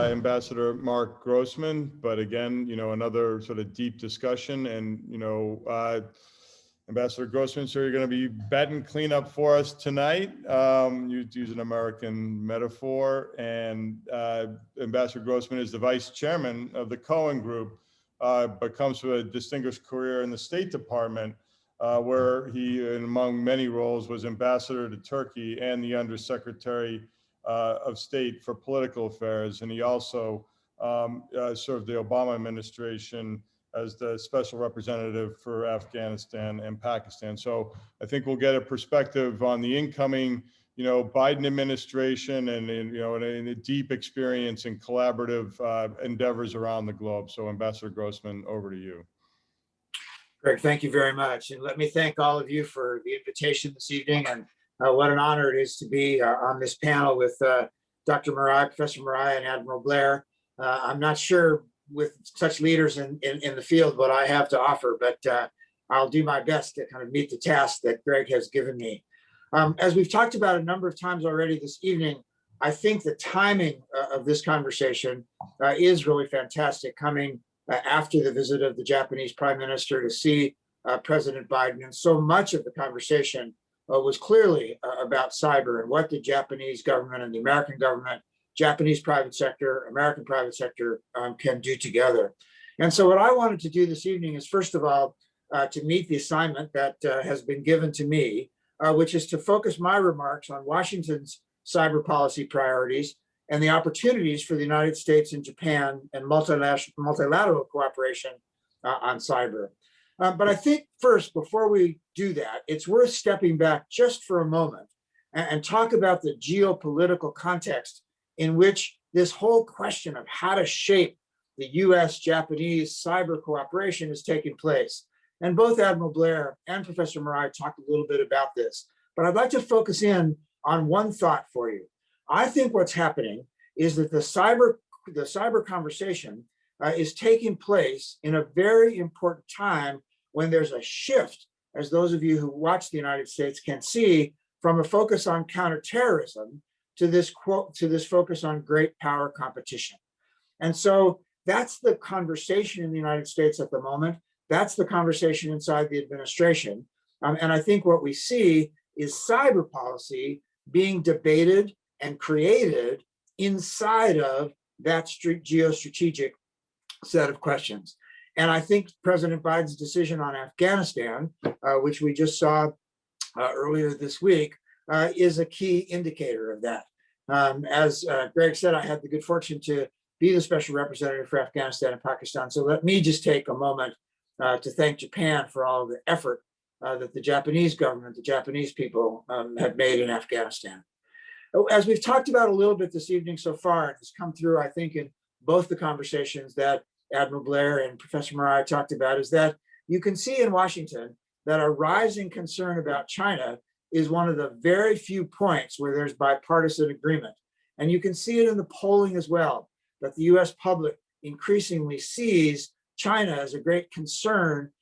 Ambassador Marc Grossman, but again, another sort of deep discussion. And, Ambassador Grossman, so you're going to be betting cleanup for us tonight. You use an American metaphor, and Ambassador Grossman is the vice chairman of the Cohen Group, but comes with a distinguished career in the State Department, where he, among many roles, was ambassador to Turkey and the undersecretary of State for Political Affairs. And he also served the Obama administration as the special representative for Afghanistan and Pakistan. So I think we'll get a perspective on the incoming, Biden administration and a deep experience in collaborative endeavors around the globe. So Ambassador Grossman, over to you. Greg, thank you very much. And let me thank all of you for the invitation this evening. And what an honor it is to be on this panel with Dr. Mariah, Professor Mariah, and Admiral Blair. I'm not sure with such leaders in the field what I have to offer, but I'll do my best to kind of meet the task that Greg has given me. As we've talked about a number of times already this evening, I think the timing of this conversation is really fantastic, coming after the visit of the Japanese Prime Minister to see President Biden. And so much of the conversation was clearly about cyber and what the Japanese government and the American government, Japanese private sector, American private sector can do together. And so what I wanted to do this evening is, first of all, to meet the assignment that has been given to me, which is to focus my remarks on Washington's cyber policy priorities and the opportunities for the United States and Japan and multilateral cooperation on cyber. But I think first, before we do that, it's worth stepping back just for a moment and talk about the geopolitical context in which this whole question of how to shape the US-Japanese cyber cooperation is taking place. And both Admiral Blair and Professor Mariah talked a little bit about this, but I'd like to focus in on one thought for you. I think what's happening is that the cyber conversation is taking place in a very important time when there's a shift, as those of you who watch the United States can see, from a focus on counterterrorism to this focus on great power competition. And so that's the conversation in the United States at the moment. That's the conversation inside the administration. And I think what we see is cyber policy being debated and created inside of that geostrategic set of questions. And I think President Biden's decision on Afghanistan, which we just saw earlier this week, is a key indicator of that. As Greg said, I had the good fortune to be the special representative for Afghanistan and Pakistan. So let me just take a moment to thank Japan for all of the effort that the Japanese government, the Japanese people have made in Afghanistan. As we've talked about a little bit this evening so far, it has come through, I think, in both the conversations that Admiral Blair and Professor Mariah talked about, is that you can see in Washington that a rising concern about China is one of the very few points where there's bipartisan agreement. And you can see it in the polling as well, that the US public increasingly sees China as a great concern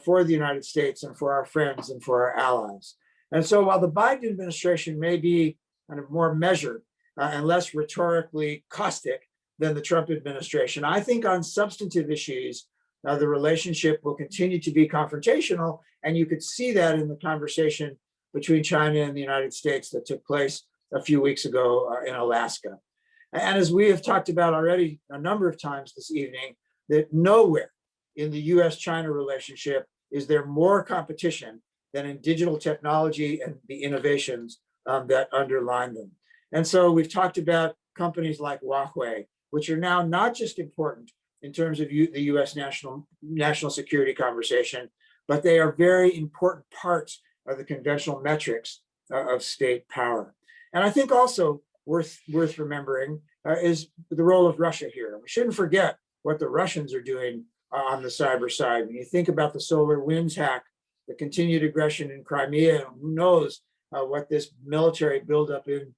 for the United States and for our friends and for our allies. And so while the Biden administration may be kind of more measured and less rhetorically caustic than the Trump administration, I think on substantive issues, the relationship will continue to be confrontational. And you could see that in the conversation between China and the United States that took place a few weeks ago in Alaska. And as we have talked about already a number of times this evening, that nowhere in the US-China relationship is there more competition than in digital technology and the innovations that underline them. And so we've talked about companies like Huawei, which are now not just important in terms of the US national security conversation, but they are very important parts of the conventional metrics of state power. And I think also worth remembering is the role of Russia here. We shouldn't forget what the Russians are doing on the cyber side. When you think about the SolarWinds hack, the continued aggression in Crimea, who knows what this military buildup in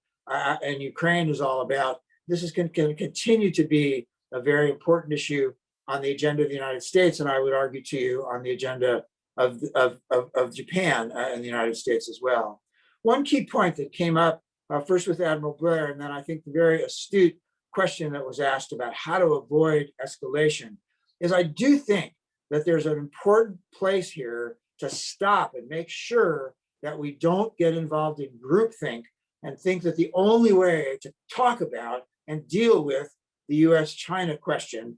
Ukraine is all about. This is going to continue to be a very important issue on the agenda of the United States, and I would argue to you on the agenda of Japan and the United States as well. One key point that came up first with Admiral Blair, and then I think the very astute question that was asked about how to avoid escalation is I do think that there's an important place here to stop and make sure that we don't get involved in groupthink and think that the only way to talk about and deal with the US-China question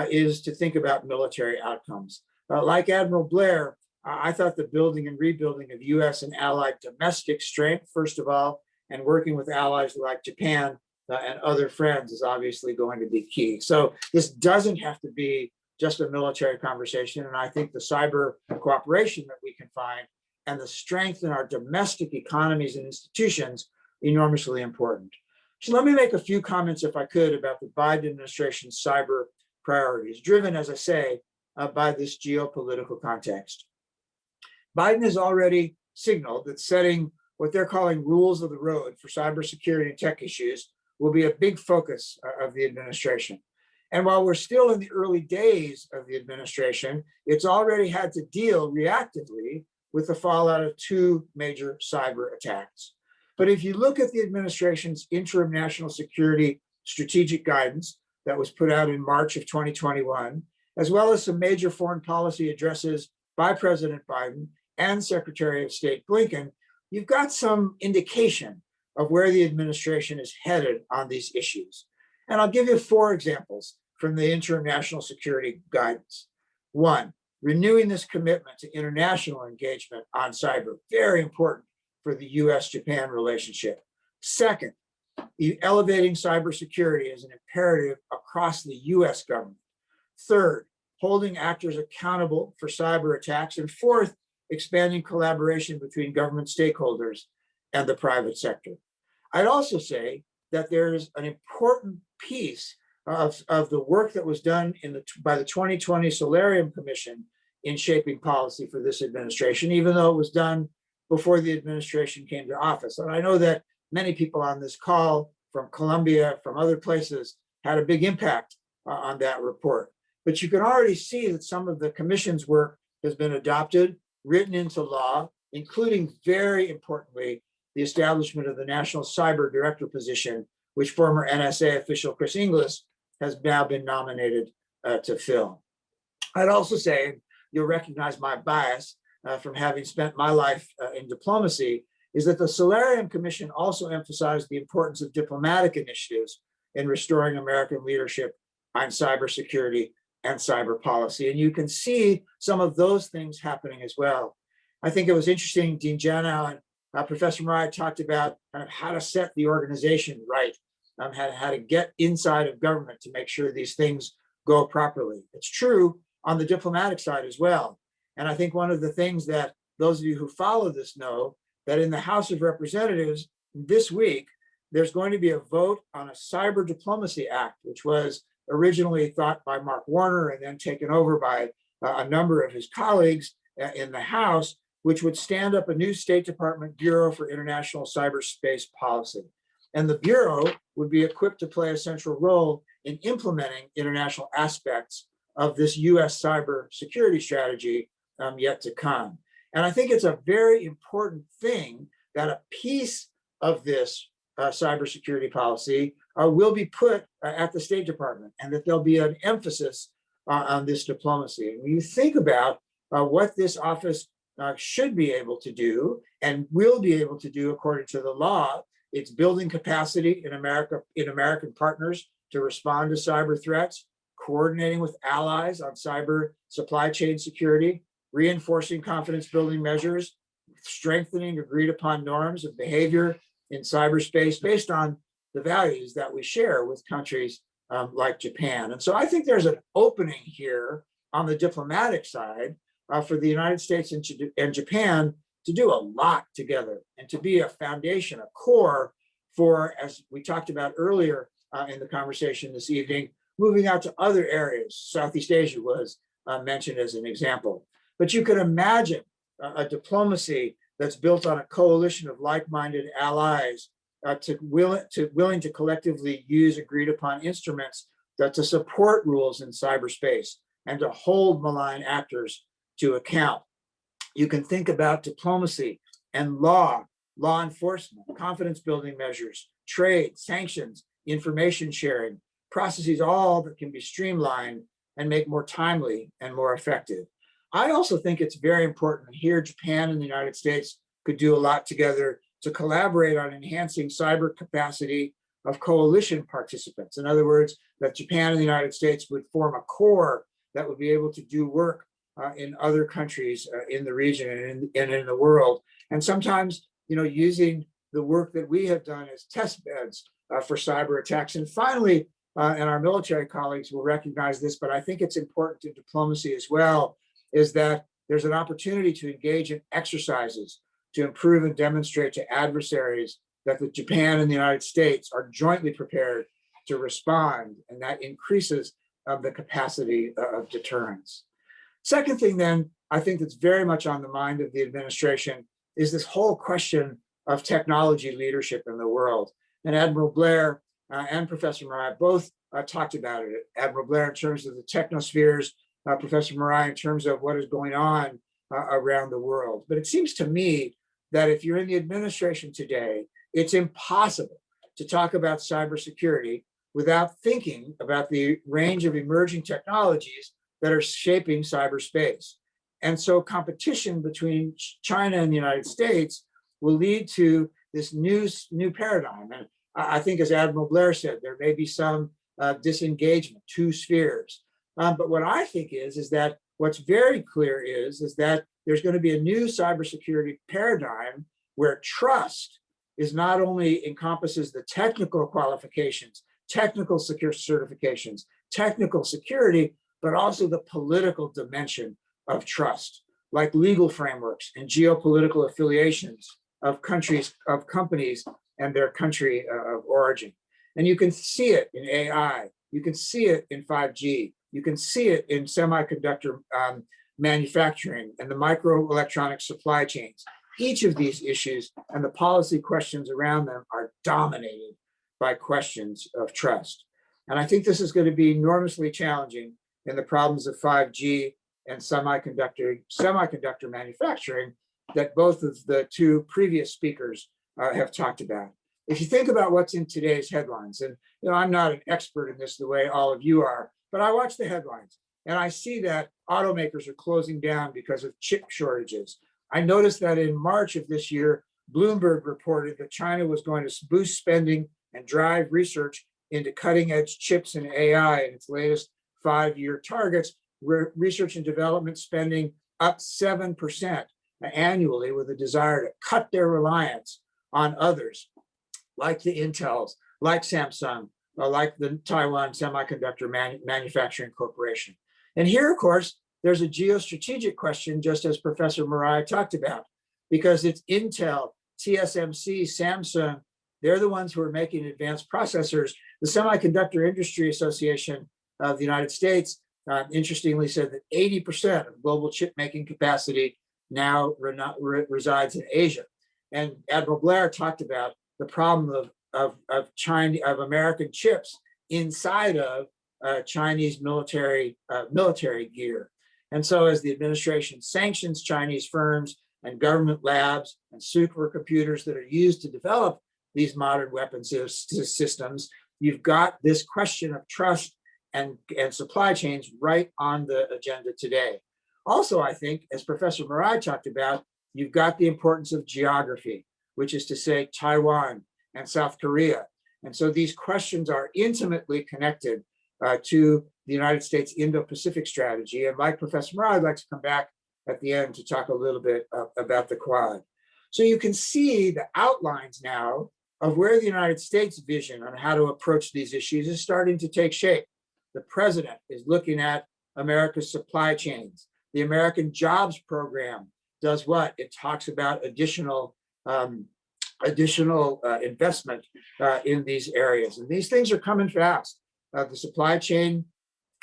is to think about military outcomes. Like Admiral Blair, I thought the building and rebuilding of US and allied domestic strength, first of all, and working with allies like Japan and other friends is obviously going to be key. So this doesn't have to be just a military conversation. And I think the cyber cooperation that we can find and the strength in our domestic economies and institutions enormously important. So let me make a few comments, if I could, about the Biden administration's cyber priorities, driven, as I say, by this geopolitical context. Biden has already signaled that setting what they're calling rules of the road for cybersecurity and tech issues will be a big focus of the administration. And while we're still in the early days of the administration, it's already had to deal reactively with the fallout of 2 major cyber attacks. But if you look at the administration's interim national security strategic guidance that was put out in March of 2021, as well as some major foreign policy addresses by President Biden and Secretary of State Blinken, you've got some indication of where the administration is headed on these issues. And I'll give you 4 examples from the interim national security guidance. 1, renewing this commitment to international engagement on cyber, very important for the US-Japan relationship. 2nd, elevating cybersecurity as an imperative across the US government. 3rd, holding actors accountable for cyber attacks. And 4th, expanding collaboration between government stakeholders and the private sector. I'd also say that there's an important piece of the work that was done by the 2020 Solarium Commission in shaping policy for this administration, even though it was done before the administration came to office. And I know that many people on this call from Colombia, from other places, had a big impact on that report. But you can already see that some of the commission's work has been adopted, written into law, including, very importantly, the establishment of the National Cyber Director position, which former NSA official Chris Inglis has now been nominated to fill. I'd also say, you'll recognize my bias from having spent my life in diplomacy, is that the Solarium Commission also emphasized the importance of diplomatic initiatives in restoring American leadership on cybersecurity and cyber policy. And you can see some of those things happening as well. I think it was interesting, Dean Janow and Professor Mariah talked about kind of how to set the organization right, how to get inside of government to make sure these things go properly. It's true on the diplomatic side as well. And I think one of the things that those of you who follow this know, that in the House of Representatives this week, there's going to be a vote on a Cyber Diplomacy Act, which was originally thought by Mark Warner and then taken over by a number of his colleagues in the House, which would stand up a new State Department Bureau for International Cyberspace Policy. And the Bureau would be equipped to play a central role in implementing international aspects of this US cyber security strategy yet to come. And I think it's a very important thing that a piece of this cybersecurity policy will be put at the State Department, and that there'll be an emphasis on this diplomacy. And when you think about what this office should be able to do and will be able to do according to the law, it's building capacity in American partners to respond to cyber threats, coordinating with allies on cyber supply chain security, reinforcing confidence building measures, strengthening agreed upon norms of behavior in cyberspace based on the values that we share with countries like Japan. And so I think there's an opening here on the diplomatic side for the United States and Japan to do a lot together and to be a foundation, a core for, as we talked about earlier in the conversation this evening, moving out to other areas. Southeast Asia was mentioned as an example. But you can imagine a diplomacy that's built on a coalition of like-minded allies willing to collectively use agreed upon instruments to support rules in cyberspace and to hold malign actors to account. You can think about diplomacy and law enforcement, confidence building measures, trade, sanctions, information sharing, processes all that can be streamlined and make more timely and more effective. I also think it's very important here. Japan and the United States could do a lot together to collaborate on enhancing cyber capacity of coalition participants. In other words, that Japan and the United States would form a core that would be able to do work in other countries in the region and in the world. And sometimes, using the work that we have done as test beds for cyber attacks. And finally, and our military colleagues will recognize this, but I think it's important in diplomacy as well, is that there's an opportunity to engage in exercises to improve and demonstrate to adversaries that the Japan and the United States are jointly prepared to respond, and that increases the capacity of deterrence. Second thing then, I think that's very much on the mind of the administration is this whole question of technology leadership in the world. And Admiral Blair and Professor Mirai both talked about it. Admiral Blair in terms of the technospheres, Professor Mirai in terms of what is going on around the world. But it seems to me that if you're in the administration today, it's impossible to talk about cybersecurity without thinking about the range of emerging technologies that are shaping cyberspace. And so competition between China and the United States will lead to this new paradigm. And I think, as Admiral Blair said, there may be some disengagement, two spheres. But what I think is that what's very clear is that there's going to be a new cybersecurity paradigm where trust is not only encompasses the technical qualifications, technical secure certifications, technical security, but also the political dimension of trust, like legal frameworks and geopolitical affiliations of countries, of companies and their country of origin. And you can see it in AI, you can see it in 5G, you can see it in semiconductor manufacturing and the microelectronic supply chains. Each of these issues and the policy questions around them are dominated by questions of trust. And I think this is going to be enormously challenging in the problems of 5G and semiconductor manufacturing that both of the two previous speakers have talked about. If you think about what's in today's headlines, and I'm not an expert in this the way all of you are, but I watch the headlines and I see that automakers are closing down because of chip shortages. I noticed that in March of this year, Bloomberg reported that China was going to boost spending and drive research into cutting edge chips and AI in its latest 5-year targets, where research and development spending up 7% annually, with a desire to cut their reliance on others like the Intels, like Samsung, like the Taiwan Semiconductor Manufacturing Corporation. And here, of course, there's a geostrategic question, just as Professor Mirai talked about, because it's Intel, TSMC, Samsung, they're the ones who are making advanced processors. The Semiconductor Industry Association of the United States, interestingly, said that 80% of global chip making capacity now resides in Asia. And Admiral Blair talked about the problem of American chips inside of Chinese military gear. And so as the administration sanctions Chinese firms and government labs and supercomputers that are used to develop these modern weapons systems, you've got this question of trust and supply chains right on the agenda today. Also, I think, as Professor Mirai talked about, you've got the importance of geography, which is to say Taiwan and South Korea. And so these questions are intimately connected to the United States Indo-Pacific strategy. And like Professor Mirai, I'd like to come back at the end to talk a little bit about the Quad. So you can see the outlines now of where the United States' vision on how to approach these issues is starting to take shape. The president is looking at America's supply chains. The American Jobs Program does what? It talks about additional investment in these areas. And these things are coming fast. The supply chain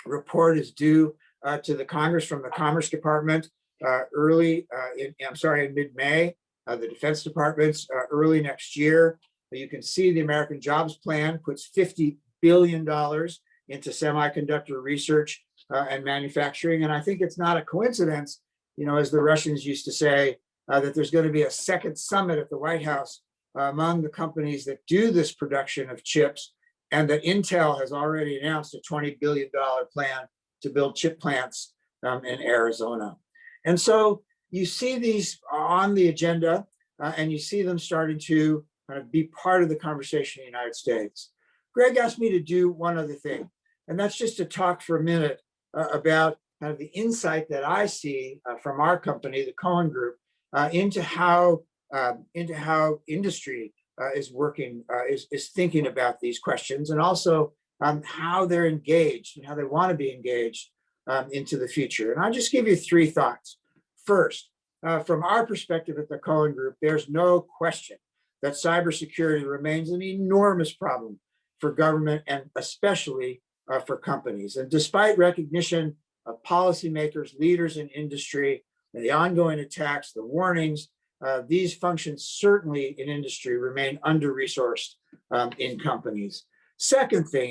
report is due to the Congress from the Commerce Department in mid-May. The Defense Department's early next year. You can see the American Jobs Plan puts $50 billion into semiconductor research and manufacturing. And I think it's not a coincidence, as the Russians used to say, that there's going to be a second summit at the White House among the companies that do this production of chips and that Intel has already announced a $20 billion plan to build chip plants in Arizona. And so you see these on the agenda, and you see them starting to kind of be part of the conversation in the United States. Greg asked me to do one other thing, and that's just to talk for a minute about kind of the insight that I see from our company, the Cohen Group, into how industry is working, is thinking about these questions, and also how they're engaged and how they want to be engaged into the future. And I'll just give you three thoughts. First, from our perspective at the Cohen Group, there's no question that cybersecurity remains an enormous problem for government and especially for companies. And despite recognition of policymakers, leaders in industry, and the ongoing attacks, the warnings, these functions certainly in industry remain under-resourced in companies. Second thing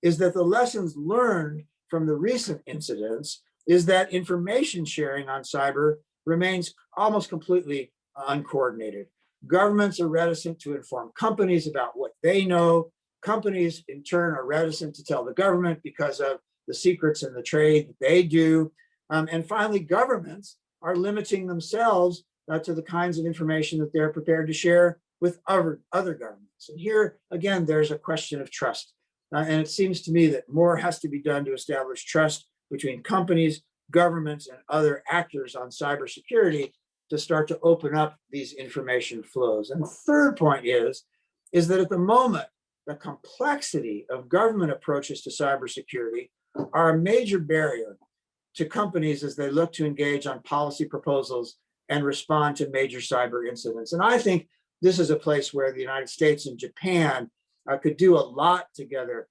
is that the lessons learned from the recent incidents is that information sharing on cyber remains almost completely uncoordinated. Governments are reticent to inform companies about what they know. Companies, in turn, are reticent to tell the government because of the secrets in the trade that they do. And finally, governments are limiting themselves to the kinds of information that they're prepared to share with other governments. And here, again, there's a question of trust. And it seems to me that more has to be done to establish trust between companies, governments, and other actors on cybersecurity to start to open up these information flows. And the third point is that at the moment, the complexity of government approaches to cybersecurity are a major barrier to companies as they look to engage on policy proposals and respond to major cyber incidents. And I think this is a place where the United States and Japan could do a lot together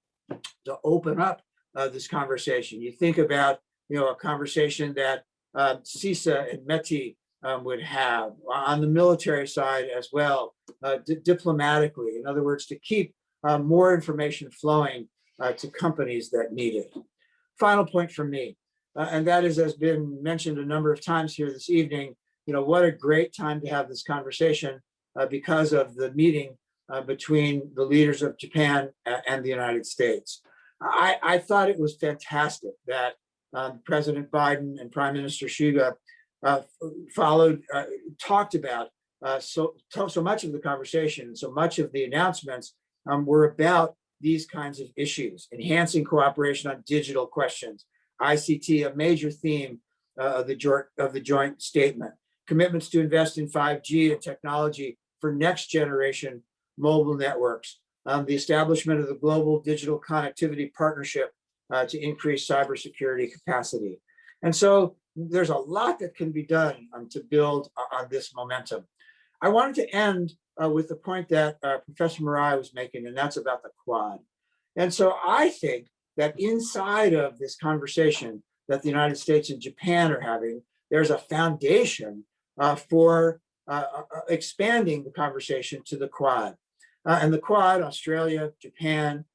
to open up this conversation. You think about, a conversation that CISA and METI would have on the military side as well, diplomatically. In other words, to keep more information flowing to companies that need it. Final point from me, and that is, has been mentioned a number of times here this evening, what a great time to have this conversation because of the meeting between the leaders of Japan and the United States. I thought it was fantastic that President Biden and Prime Minister Suga talked about so much of the conversation, so much of the announcements were about these kinds of issues, enhancing cooperation on digital questions, ICT, a major theme of the joint statement, commitments to invest in 5G and technology for next generation mobile networks, the establishment of the Global Digital Connectivity Partnership to increase cybersecurity capacity. And so there's a lot that can be done to build on this momentum. I wanted to end with the point that Professor Murai was making, and that's about the Quad. And so I think that inside of this conversation that the United States and Japan are having, there's a foundation for expanding the conversation to the Quad. And the Quad, Australia, Japan,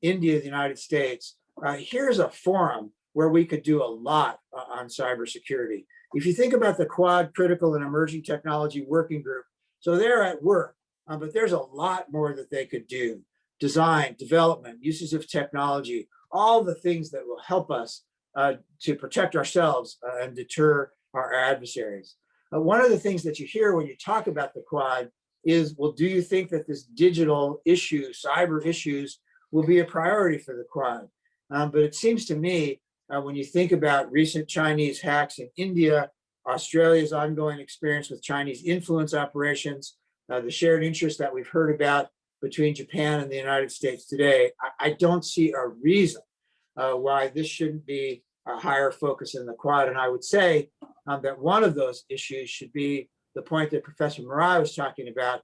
India, the United States, here's a forum where we could do a lot on cybersecurity. If you think about the Quad Critical and Emerging Technology Working Group, so they're at work, but there's a lot more that they could do. Design, development, uses of technology, all the things that will help us to protect ourselves and deter our adversaries. One of the things that you hear when you talk about the Quad is, well, do you think that this digital issue, cyber issues, will be a priority for the Quad? But it seems to me, when you think about recent Chinese hacks in India, Australia's ongoing experience with Chinese influence operations, the shared interest that we've heard about between Japan and the United States today, I don't see a reason why this shouldn't be a higher focus in the Quad. And I would say that one of those issues should be the point that Professor Murai was talking about,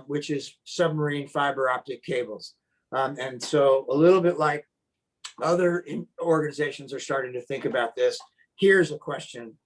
which is submarine fiber optic cables. And so a little bit like other organizations are starting to think about this, here's a question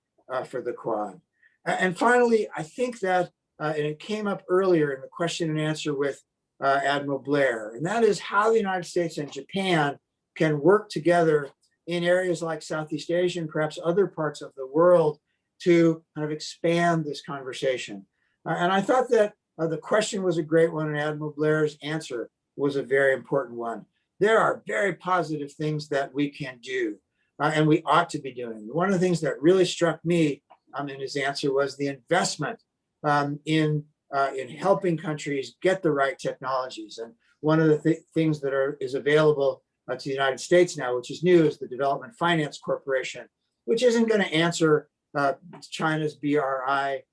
for the Quad. And finally, I think that, and it came up earlier in the question and answer with Admiral Blair, and that is how the United States and Japan can work together in areas like Southeast Asia and perhaps other parts of the world to kind of expand this conversation. And I thought that the question was a great one, and Admiral Blair's answer was a very important one. There are very positive things that we can do, and we ought to be doing. One of the things that really struck me in his answer was the investment in helping countries get the right technologies. And one of the things that is available to the United States now, which is new, is the Development Finance Corporation, which isn't going to answer China's BRI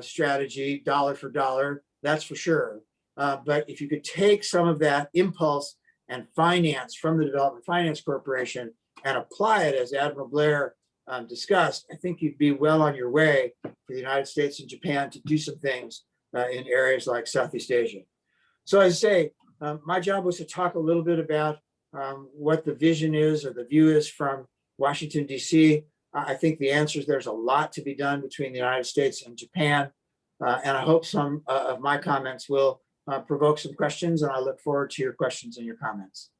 strategy dollar for dollar, that's for sure. But if you could take some of that impulse and finance from the Development Finance Corporation and apply it, as Admiral Blair discussed, I think you'd be well on your way for the United States and Japan to do some things in areas like Southeast Asia. So as I say, my job was to talk a little bit about what the vision is or the view is from Washington, D.C. I think the answer is there's a lot to be done between the United States and Japan. And I hope some of my comments will provoke some questions, and I look forward to your questions and your comments.